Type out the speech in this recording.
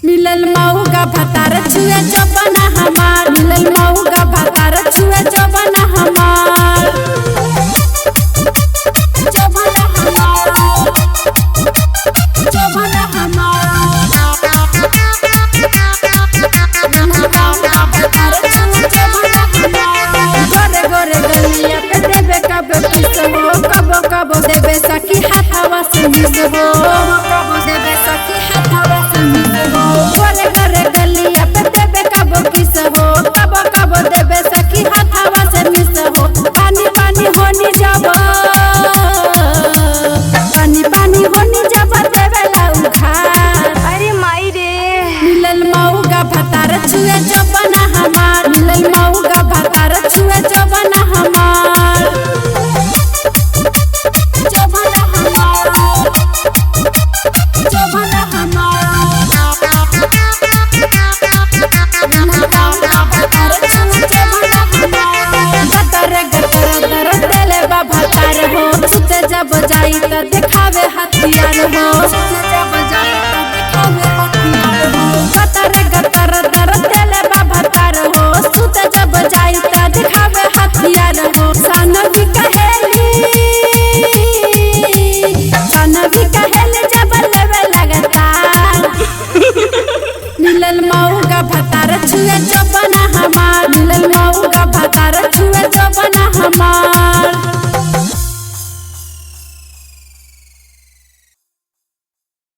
मिलल मऊगा भतार छुए जबना हमार, मिलल मऊगा भतार छुए जबना हमार, जबना हमार, जबना हमार, गोरे गोरे गलिया पे देबे कब किस हो, कबो कबो देबे सखी हाथवा से मिस हो, कबो देबे सखी हाथवा से मिस हो, गोरे गोरे गलिया पे देबे कबो किस हो, कबो कबो देबे सखी हाथवा से मिस हो। पानी पानी होनी जब, पानी पानी होनी जब देबे लाऊ खार, अरे माई रे मिलल मऊगा भतार छुए जबना हमार, मिलल मऊगा भतार छुए जबना हमार, जबना हमार, जबना हमार, गतर गतर दर देले बा भतार हो, सुते जब जाई त देखावे हथियार हो, सुते जब जाई त देखावे हथियार हो, गतर गतर दर देले बा भतार हो, सुते जब जाई त देखावे हथियार हो। सन भी कहेली, सन भी कहेली जब लेवे लगातार, मिलल मऊगा भतार छुए